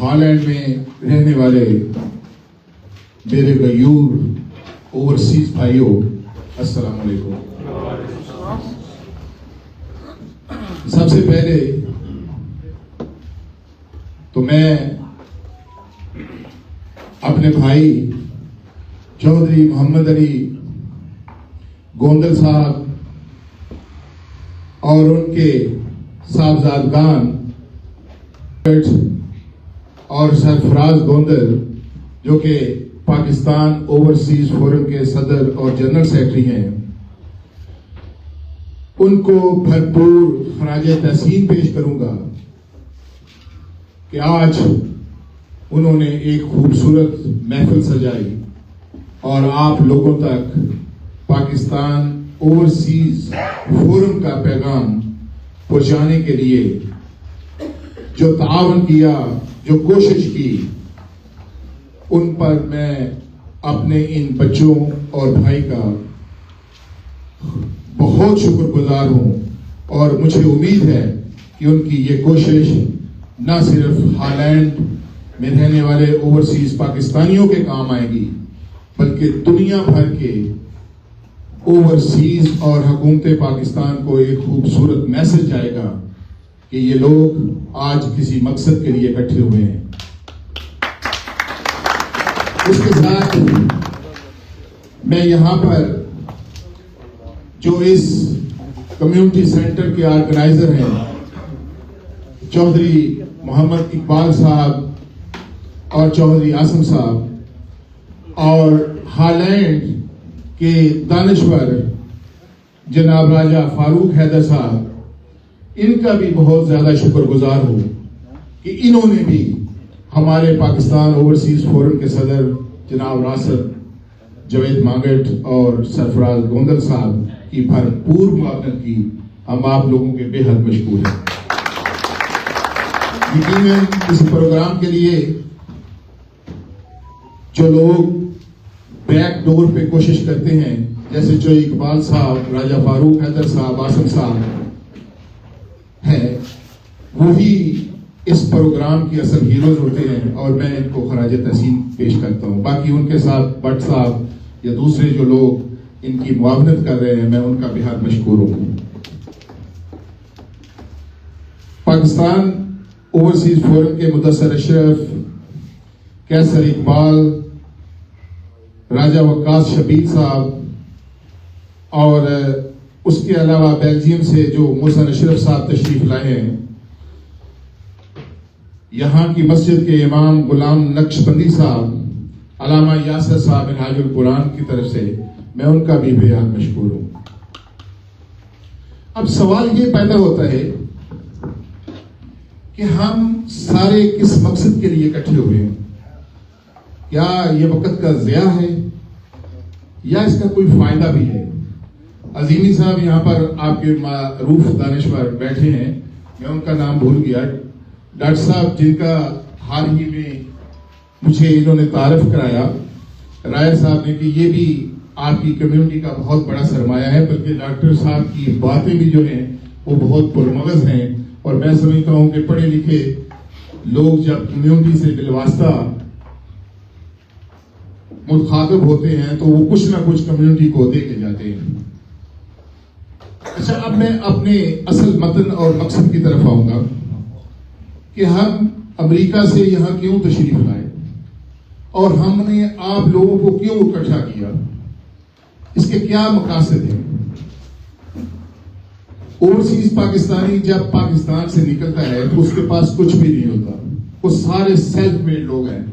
Holland میں رہنے والے میرے غیور اوورسیز بھائیوں، السلام علیکم۔ سب سے پہلے تو میں اپنے بھائی چودھری محمد علی گوندل صاحب اور ان کے صاحبزادگان اور سرفراز گوندل جو کہ پاکستان اوورسیز فورم کے صدر اور جنرل سیکرٹری ہیں، ان کو بھرپور خراج تحسین پیش کروں گا کہ آج انہوں نے ایک خوبصورت محفل سجائی اور آپ لوگوں تک پاکستان اوورسیز فورم کا پیغام پہنچانے کے لیے جو تعاون کیا، جو کوشش کی، ان پر میں اپنے ان بچوں اور بھائی کا بہت شکر گزار ہوں، اور مجھے امید ہے کہ ان کی یہ کوشش نہ صرف ہالینڈ میں رہنے والے اوورسیز پاکستانیوں کے کام آئے گی، بلکہ دنیا بھر کے اوورسیز اور حکومت پاکستان کو ایک خوبصورت میسج جائے گا کہ یہ لوگ آج کسی مقصد کے لیے اکٹھے ہوئے ہیں۔ اس کے ساتھ میں یہاں پر جو اس کمیونٹی سینٹر کے آرگنائزر ہیں، چودھری محمد اقبال صاحب اور چودھری آسم صاحب، اور ہالینڈ کے دانشور جناب راجہ فاروق حیدر صاحب، ان کا بھی بہت زیادہ شکر گزار ہوں کہ انہوں نے بھی ہمارے پاکستان اوورسیز فورم کے صدر جناب راسد جاوید مانگٹ اور سرفراز گوندل صاحب کی بھرپور معاونت کی۔ ہم آپ لوگوں کے بے حد مشکور ہیں۔ یقیناً اس پروگرام کے لیے جو لوگ بیک ڈور پہ کوشش کرتے ہیں، جیسے جو اقبال صاحب، راجہ فاروق حیدر صاحب، آسم صاحب ہیں، وہی اس پروگرام کی اصل ہیروز ہوتے ہیں، اور میں ان کو خراج تحسین پیش کرتا ہوں۔ باقی ان کے ساتھ بٹ صاحب یا دوسرے جو لوگ ان کی معاونت کر رہے ہیں، میں ان کا بے حد مشکور ہوں۔ پاکستان اوورسیز فورم کے مدثر اشرف، کیسر اقبال، راجہ وقاص شبیر صاحب، اور اس کے علاوہ بیلجیم سے جو محسن اشرف صاحب تشریف لائے ہیں، یہاں کی مسجد کے امام غلام نقشبندی صاحب، علامہ یاسر صاحب منہاج القرآن کی طرف سے میں ان کا بھی بے حد مشکور ہوں۔ اب سوال یہ پیدا ہوتا ہے کہ ہم سارے کس مقصد کے لیے اکٹھے ہوئے ہیں؟ کیا یہ وقت کا ضیاع ہے یا اس کا کوئی فائدہ بھی ہے؟ عظیمی صاحب یہاں پر آپ کے معروف دانشور بیٹھے ہیں، میں ان کا نام بھول گیا، ڈاکٹر صاحب جن کا حال ہی میں مجھے انہوں نے تعارف کرایا، رائے صاحب نے، کہ یہ بھی آپ کی کمیونٹی کا بہت بڑا سرمایہ ہے، بلکہ ڈاکٹر صاحب کی باتیں بھی جو ہیں وہ بہت پرمغز ہیں، اور میں سمجھتا ہوں کہ پڑھے لکھے لوگ جب کمیونٹی سے بالواسطہ مخاطب ہوتے ہیں تو وہ کچھ نہ کچھ کمیونٹی کو دے کے جاتے ہیں۔ اچھا، اب میں اپنے اصل متن اور مقصد کی طرف آؤں گا کہ ہم امریکہ سے یہاں کیوں تشریف لائے اور ہم نے آپ لوگوں کو کیوں اکٹھا کیا، اس کے کیا مقاصد ہیں۔ اوورسیز پاکستانی جب پاکستان سے نکلتا ہے تو اس کے پاس کچھ بھی نہیں ہوتا، وہ سارے سیلف میڈ لوگ ہیں۔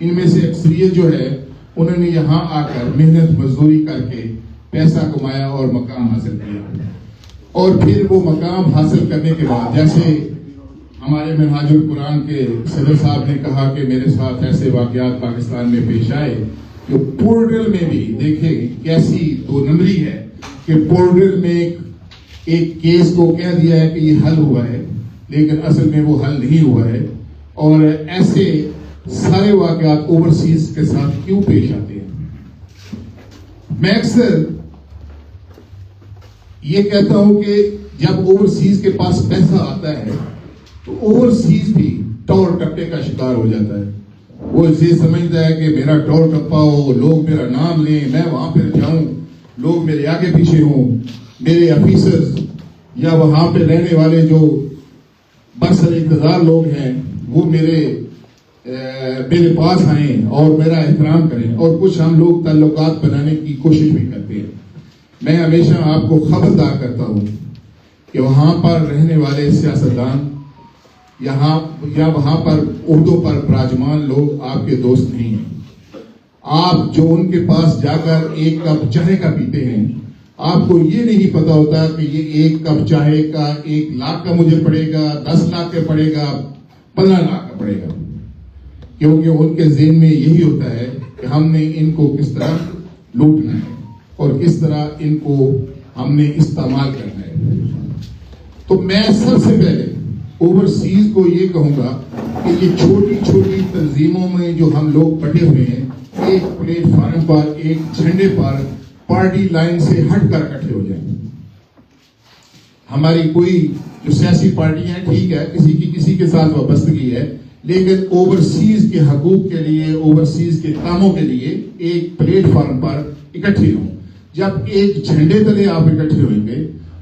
ان میں سے اکثریت جو ہے انہوں نے یہاں آ کر محنت مزدوری کر کے پیسہ کمایا اور مقام حاصل کیا، اور پھر وہ مقام حاصل کرنے کے بعد، جیسے ہمارے منہاج القرآن کے صدر صاحب نے کہا کہ میرے ساتھ ایسے واقعات پاکستان میں پیش آئے، جو پورٹل میں بھی دیکھیں کیسی دو نمبری ہے کہ پورٹل میں ایک کیس کو کہہ دیا ہے کہ یہ حل ہوا ہے، لیکن اصل میں وہ حل نہیں ہوا ہے، اور ایسے سارے واقعات اوورسیز کے ساتھ کیوں پیش آتے ہیں۔ میں اکثر یہ کہتا ہوں کہ جب اوورسیز کے پاس پیسہ آتا ہے تو اوورسیز بھی ٹور ٹپے کا شکار ہو جاتا ہے. وہ یہ سمجھتا ہے کہ میرا ٹور ٹپا ہو, لوگ میرا نام لیں, میں وہاں پہ جاؤں, لوگ میرے آگے پیچھے ہوں, میرے آفیسرز یا وہاں پہ رہنے والے جو برسر انتظار لوگ ہیں وہ میرے پاس آئیں اور میرا احترام کریں, اور کچھ ہم لوگ تعلقات بنانے کی کوشش بھی کرتے ہیں. میں ہمیشہ آپ کو خبردار کرتا ہوں کہ وہاں پر رہنے والے سیاستدان یا وہاں پر عہدوں پر براجمان لوگ آپ کے دوست نہیں ہیں. آپ جو ان کے پاس جا کر ایک کپ چائے کا پیتے ہیں, آپ کو یہ نہیں پتا ہوتا کہ یہ ایک کپ چائے کا 1 لاکھ کا مجھے پڑے گا, 10 لاکھ کا پڑے گا, 15 لاکھ کا پڑے گا. کیونکہ ان کے ذہن میں یہی ہوتا ہے کہ ہم نے ان کو کس طرح لوٹنا ہے اور کس طرح ان کو ہم نے استعمال کرنا ہے. تو میں سب سے پہلے اوورسیز کو یہ کہوں گا کہ یہ چھوٹی چھوٹی تنظیموں میں جو ہم لوگ بٹے ہوئے ہیں, ایک پلیٹ فارم پر, ایک جھنڈے پر, پارٹی لائن سے ہٹ کر اکٹھے ہو جائیں. ہماری کوئی جو سیاسی پارٹیاں ہیں ٹھیک ہے, کسی کے ساتھ وابستگی ہے, لیکن اوورسیز کے حقوق کے لیے, اوورسیز کے کاموں کے لیے ایک پلیٹ فارم پر اکٹھے ہوں. جب ایک جھنڈے تلے آپ اکٹھے ہوئیں گے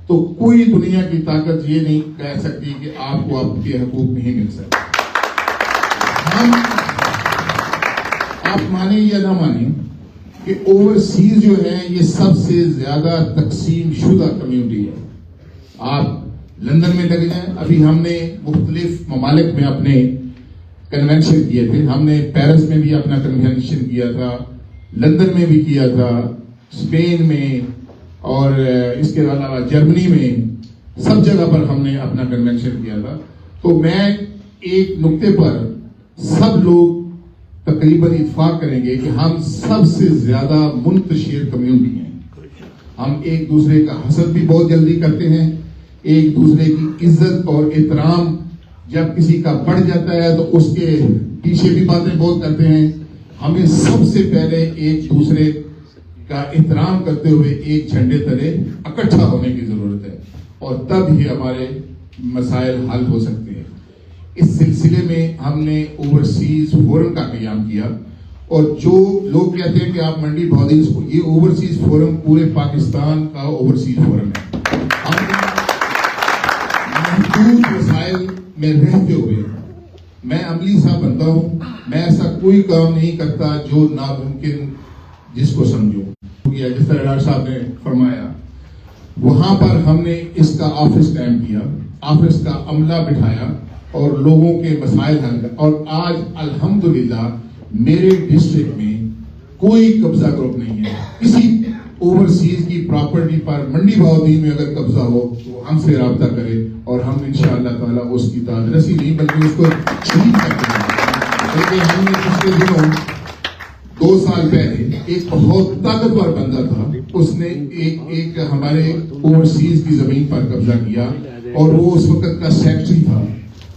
تو کوئی دنیا کی طاقت یہ نہیں کہہ سکتی کہ آپ کو آپ کے حقوق نہیں مل سکتے. آپ مانیں یا نہ مانیں کہ اوورسیز جو ہے یہ سب سے زیادہ تقسیم شدہ کمیونٹی ہے. آپ لندن میں لگ جائیں, ابھی ہم نے مختلف ممالک میں اپنے کنونشن کیے تھے. ہم نے پیرس میں بھی اپنا کنونشن کیا تھا, لندن میں بھی کیا تھا, اسپین میں, اور اس کے علاوہ جرمنی میں, سب جگہ پر ہم نے اپنا کنونشن کیا تھا. تو میں ایک نقطے پر سب لوگ تقریباً اتفاق کریں گے کہ ہم سب سے زیادہ منتشر کمیونٹی ہیں. ہم ایک دوسرے کا حسد بھی بہت جلدی کرتے ہیں, ایک دوسرے کی عزت اور احترام جب کسی کا بڑھ جاتا ہے تو اس کے پیچھے بھی باتیں بہت کرتے ہیں. ہمیں سب سے پہلے ایک دوسرے کا احترام کرتے ہوئے ایک جھنڈے تلے اکٹھا ہونے کی ضرورت ہے, اور تب ہی ہمارے مسائل حل ہو سکتے ہیں. اس سلسلے میں ہم نے اوورسیز فورم کا قیام کیا, اور جو لوگ کہتے ہیں کہ آپ منڈی بہادری کو, یہ اوورسیز فورم پورے پاکستان کا اوورسیز فورم ہے. ہم محدود وسائل میں رہتے ہوئے میں عملی سا بنتا ہوں. میں ایسا کوئی کام نہیں کرتا جو ناممکن جس کو سمجھو. جس طرح ڈاکٹر صاحب نے فرمایا, وہاں پر ہم نے اس کا آفس قائم کیا, آفس کا عملہ بٹھایا اور لوگوں کے مسائل حل کر, اور آج الحمدللہ میرے ڈسٹرکٹ میں کوئی قبضہ گروپ نہیں ہے. کسی اوورسیز کی پراپرٹی پر منڈی بہادری میں اگر قبضہ ہو تو ہم سے رابطہ کرے, اور ہم انشاءاللہ تعالیٰ اس کی داد رسی نہیں بلکہ اس کو شہید کرتے ہیں. کیونکہ ہم نے پچھلے دنوں 2 سال پہلے ایک بہت طاقتور بندہ تھا, اس نے ایک ہمارے اوورسیز کی زمین پر قبضہ کیا, اور وہ اس وقت کا سیکٹری تھا,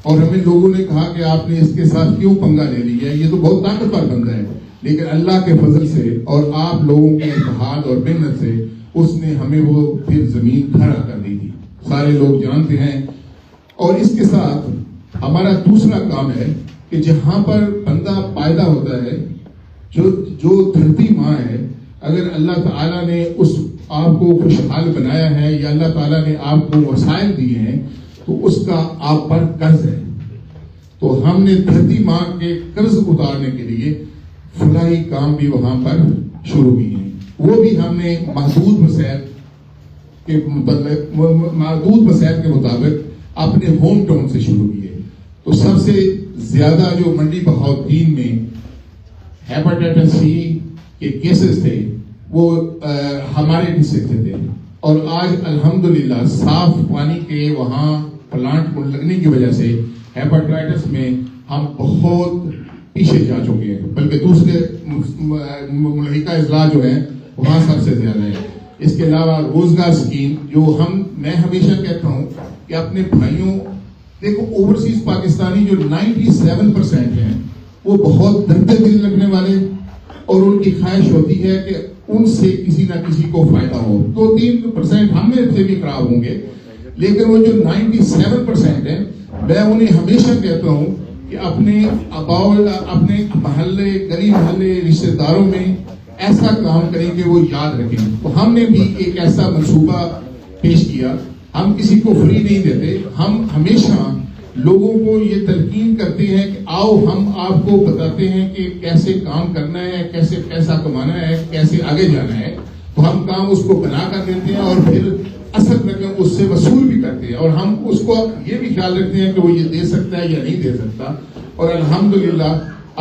اور ہمیں لوگوں نے کہا کہ آپ نے اس کے ساتھ کیوں پنگا لے لیا, یہ تو بہت طاقتور بندہ ہے. لیکن اللہ کے فضل سے اور آپ لوگوں کے اتحاد اور محنت سے اس نے ہمیں وہ پھر زمین کھڑا کر دی تھی, سارے لوگ جانتے ہیں. اور اس کے ساتھ ہمارا دوسرا کام ہے کہ جہاں پر بندہ پیدا ہوتا ہے, جو دھرتی ماں ہے, اگر اللہ تعالیٰ نے اس آپ کو خوشحال بنایا ہے یا اللہ تعالیٰ نے آپ کو وسائل دیے ہیں تو اس کا آپ پر قرض ہے. تو ہم نے دھرتی ماں کے قرض اتارنے کے لیے فلاحی کام بھی وہاں پر شروع کیے ہیں. وہ بھی ہم نے محدود وسائل کے مطابق اپنے ہوم ٹاؤن سے شروع کیے. تو سب سے زیادہ جو منڈی بہاؤالدین میں ہیپاٹائٹس سی کے کیسز تھے وہ ہمارے ڈسٹرکٹ سے تھے, اور آج الحمدللہ صاف پانی کے وہاں پلانٹ لگنے کی وجہ سے ہیپاٹائٹس میں ہم بہت پیچھے جا چکے ہیں, بلکہ دوسرے ملحقہ اضلاع جو ہیں وہاں سب سے زیادہ ہے. اس کے علاوہ روزگار اسکیم جو میں ہمیشہ کہتا ہوں کہ اپنے بھائیوں, دیکھو اوورسیز پاکستانی جو 97% ہیں وہ بہت دردے دل لگنے والے, اور ان کی خواہش ہوتی ہے کہ ان سے کسی نہ کسی کو فائدہ ہو. 2-3% ہم میں سے بھی خراب ہوں گے, لیکن وہ جو 97% ہیں میں انہیں ہمیشہ کہتا ہوں کہ اپنے اباول اپنے محلے گلی محلے رشتہ داروں میں ایسا کام کریں کہ وہ یاد رکھیں. تو ہم نے بھی ایک ایسا منصوبہ پیش کیا. ہم کسی کو فری نہیں دیتے, ہم ہمیشہ لوگوں کو یہ تلقین کرتے ہیں کہ آؤ ہم آپ کو بتاتے ہیں کہ کیسے کام کرنا ہے, کیسے پیسہ کمانا ہے, کیسے آگے جانا ہے. تو ہم کام اس کو بنا کر دیتے ہیں اور پھر اصل رقم اس سے وصول بھی کرتے ہیں, اور ہم اس کو یہ بھی خیال رکھتے ہیں کہ وہ یہ دے سکتا ہے یا نہیں دے سکتا. اور الحمدللہ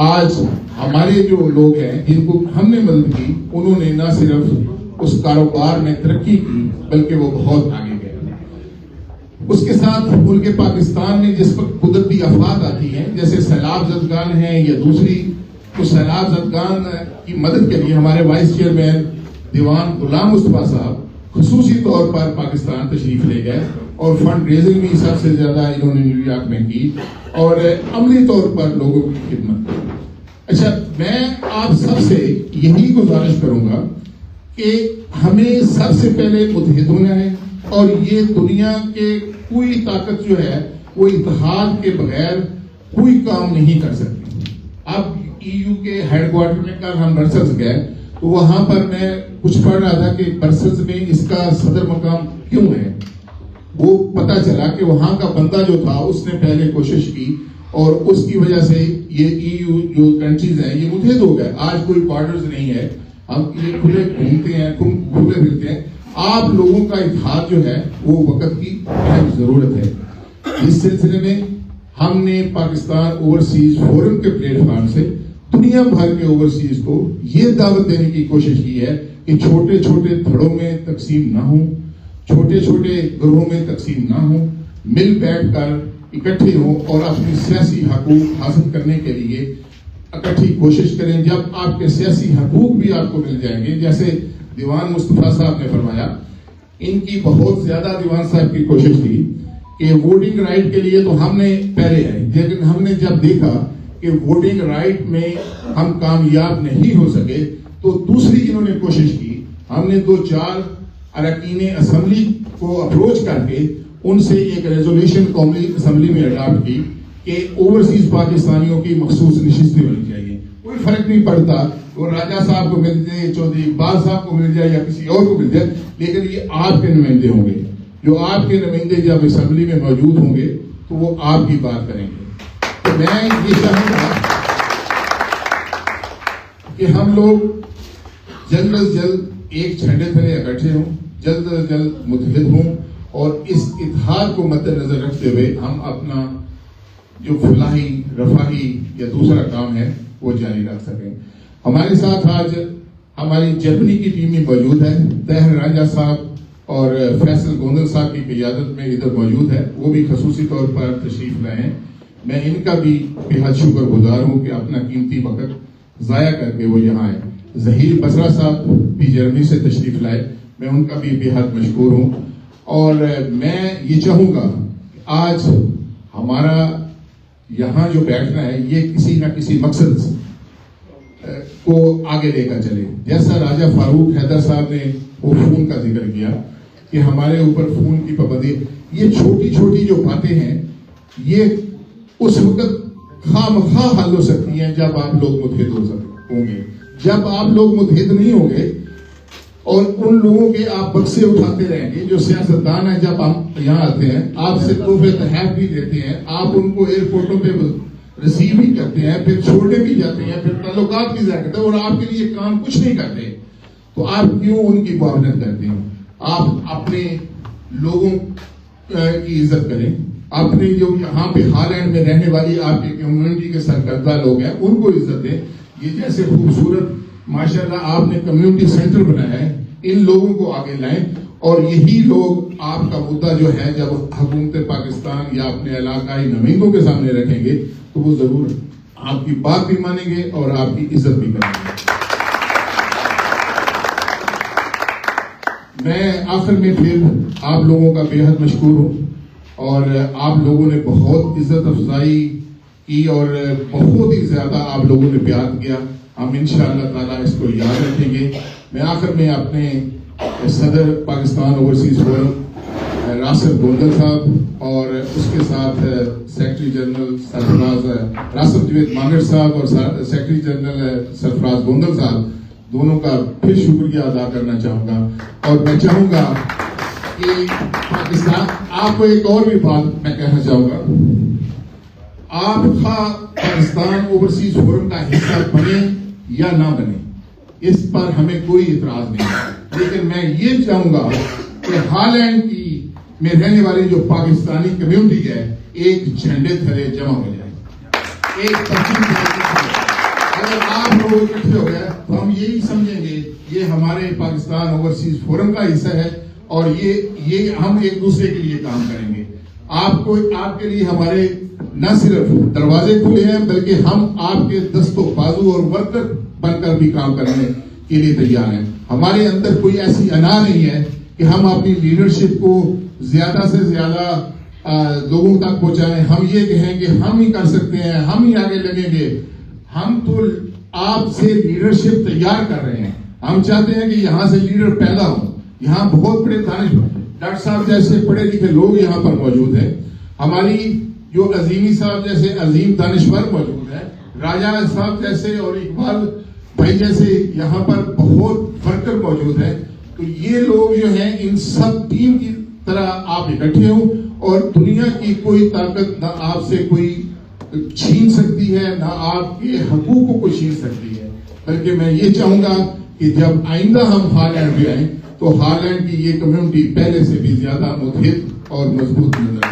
آج ہمارے جو لوگ ہیں جن کو ہم نے مدد کی, انہوں نے نہ صرف اس کاروبار میں ترقی کی بلکہ وہ بہت آگے گئے. اس کے ساتھ ملک پاکستان میں جس وقت قدرتی آفات آتی ہیں, جیسے سیلاب زدگان ہیں یا دوسری, تو سیلاب زدگان کی مدد کے لیے ہمارے وائس چیئرمین دیوان غلام مصطفیٰ صاحب خصوصی طور پر پاکستان تشریف لے گئے اور فنڈ ریزنگ بھی سب سے زیادہ انہوں نے نیو یارک میں کی اور عملی طور پر لوگوں کی خدمت کی. اچھا, میں آپ سب سے یہی گزارش کروں گا کہ ہمیں سب سے پہلے متحد ہونا ہے, اور یہ دنیا کے کوئی طاقت جو ہے وہ اتحاد کے بغیر کوئی کام نہیں کر سکتی. اب EU کے ہیڈ کوارٹر میں کل ہم برسلز گئے تو وہاں پر میں کچھ پڑھ رہا تھا کہ برسلز میں اس کا صدر مقام کیوں ہے. وہ پتہ چلا کہ وہاں کا بندہ جو تھا اس نے پہلے کوشش کی اور اس کی وجہ سے یہ EU جو کنٹریز ہیں یہ متحد ہو گئے. آج کوئی بارڈرز نہیں ہے, ہم یہ کھلے گھومتے ہیں, کھلے پھرتے ہیں. آپ لوگوں کا اتحاد جو ہے وہ وقت کی اہم ضرورت ہے. اس سلسلے میں ہم نے پاکستان اوورسیز فورم کے پلیٹ فارم سے دنیا بھر کے اوورسیز کو یہ دعوت دینے کی کوشش کی ہے کہ چھوٹے چھوٹے دھڑوں میں تقسیم نہ ہوں, چھوٹے چھوٹے گروہوں میں تقسیم نہ ہوں, مل بیٹھ کر اکٹھے ہوں اور اپنی سیاسی حقوق حاصل کرنے کے لیے اکٹھی کوشش کریں. جب آپ کے سیاسی حقوق بھی آپ کو مل جائیں گے, جیسے دیوان مصطفیٰ صاحب نے فرمایا, ان کی بہت زیادہ دیوان صاحب کی کوشش تھی کہ ووٹنگ رائٹ کے لیے تو ہم نے پہلے آئے, لیکن ہم نے جب دیکھا کہ ووٹنگ رائٹ میں ہم کامیاب نہیں ہو سکے تو دوسری انہوں نے کوشش کی. ہم نے 2-4 اراکین اسمبلی کو اپروچ کر کے ان سے ایک ریزولوشن قومی اسمبلی میں اڈاپٹ کی کہ اوورسیز پاکستانیوں کی مخصوص نشستیں ہونی چاہیے. کوئی فرق نہیں پڑتا وہ راجہ صاحب کو مل جائے, چودھری اقبال صاحب کو مل جائے یا کسی اور کو مل جائے, لیکن یہ آپ کے نمائندے ہوں گے. جو آپ کے نمائندے جب اسمبلی میں موجود ہوں گے تو وہ آپ کی بات کریں گے. تو میں یہ چاہوں گا کہ ہم لوگ جلد از جلد ایک جھنڈے تلے اکٹھے ہوں, جلد از جلد متحد ہوں, اور اس اتحاد کو مد نظر رکھتے ہوئے ہم اپنا جو فلاحی رفاہی یا دوسرا کام ہے وہ جاری رکھ سکیں. ہمارے ساتھ آج ہماری جرمنی کی ٹیم بھی موجود ہے. طاہر راجہ صاحب اور فیصل گوندل صاحب کی قیادت میں ادھر موجود ہے, وہ بھی خصوصی طور پر تشریف لائے ہیں. میں ان کا بھی بہت شکر گزار ہوں کہ اپنا قیمتی وقت ضائع کر کے وہ یہاں آئے. ظہیر بصرہ صاحب بھی جرمنی سے تشریف لائے, میں ان کا بھی بہت مشکور ہوں. اور میں یہ چاہوں گا آج ہمارا یہاں جو بیٹھنا ہے یہ کسی نہ کسی مقصد کو آگے لے کر چلے. جیسا راجہ فاروق حیدر صاحب نے وہ فون کا ذکر کیا کہ ہمارے اوپر فون کی پابندی, یہ چھوٹی چھوٹی جو باتیں ہیں یہ اس وقت خواہ حل ہو سکتی ہیں جب آپ لوگ متحد ہوں گے. جب آپ لوگ متحد نہیں ہوں گے اور ان لوگوں کے آپ بکسے اٹھاتے رہیں گے جو سیاستدان ہیں, جب آپ یہاں آتے ہیں آپ سے تحفے تحائف بھی دیتے ہیں, آپ ان کو ایئرپورٹوں پہ ریسیو بھی کرتے ہیں, پھر چھوڑنے بھی جاتے ہیں, پھر تعلقات بھی ظاہر کرتے ہیں اور آپ کے لیے کام کچھ نہیں کرتے, تو آپ کیوں ان کی معاونت کرتے ہیں؟ آپ اپنے لوگوں کی عزت کریں. اپنے جو یہاں پہ ہالینڈ میں رہنے والی آپ کی کمیونٹی کے سرکردہ لوگ ہیں ان کو عزت دیں. یہ جیسے خوبصورت ماشاءاللہ آپ نے کمیونٹی سینٹر بنایا ہے, ان لوگوں کو آگے لائیں, اور یہی لوگ آپ کا مدعا جو ہے جب حکومت پاکستان یا اپنے علاقائی نمائندوں کے سامنے رکھیں گے تو وہ ضرور آپ کی بات بھی مانیں گے اور آپ کی عزت بھی کریں گے. میں آخر میں پھر آپ لوگوں کا بےحد مشکور ہوں, اور آپ لوگوں نے بہت عزت افزائی کی اور بہت ہی زیادہ آپ لوگوں نے پیار کیا. ہم انشاءاللہ تعالیٰ اس کو یاد رکھیں گے. میں آخر میں اپنے صدر پاکستان اوورسیز فورم راسف گوندل صاحب اور اس کے ساتھ سیکرٹری جنرل سرفراز راسف جوید مانگڑ صاحب اور سیکرٹری جنرل سرفراز گوندل صاحب دونوں کا پھر شکریہ ادا کرنا چاہوں گا. اور میں چاہوں گا کہ پاکستان آپ کو ایک اور بھی بات میں کہنا چاہوں گا. آپ کا پاکستان اوورسیز فورم کا حصہ بنے یا نہ بنے اس پر ہمیں کوئی اعتراض نہیں ہے, لیکن میں یہ چاہوں گا کہ ہالینڈ کی میں رہنے والی جو پاکستانی کمیونٹی ہے ایک جھنڈے تلے جمع ہو جائے, ایک اگر آپ لوگ اکٹھے ہو گئے تو ہم یہی سمجھیں گے یہ ہمارے پاکستان اوورسیز فورم کا حصہ ہے اور یہ ہم ایک دوسرے کے لیے کام کریں گے. آپ کے لیے ہمارے نہ صرف دروازے کھلے ہیں بلکہ ہم آپ کے دست و بازو اور ورکر بن کر بھی کام کرنے کے لیے تیار ہیں. ہمارے اندر کوئی ایسی انا نہیں ہے کہ ہم اپنی لیڈرشپ کو زیادہ سے زیادہ لوگوں تک پہنچائیں. ہم یہ کہیں کہ ہم ہی کر سکتے ہیں, ہم ہی آگے لگیں گے. ہم تو آپ سے لیڈرشپ تیار کر رہے ہیں. ہم چاہتے ہیں کہ یہاں سے لیڈر پیدا ہوں. یہاں بہت بڑے ڈاکٹر صاحب جیسے پڑھے لکھے لوگ یہاں پر موجود ہیں. ہماری جو عظیمی صاحب جیسے عظیم دانشور موجود ہیں, راجہ صاحب جیسے اور اقبال بھائی جیسے یہاں پر بہت ورکر موجود ہیں. تو یہ لوگ جو ہیں ان سب ٹیم کی طرح آپ اکٹھے ہوں اور دنیا کی کوئی طاقت نہ آپ سے کوئی چھین سکتی ہے نہ آپ کے حقوق کو کوئی چھین سکتی ہے. بلکہ میں یہ چاہوں گا کہ جب آئندہ ہم ہالینڈ بھی آئیں تو ہالینڈ کی یہ کمیونٹی پہلے سے بھی زیادہ متحد اور مضبوط نظر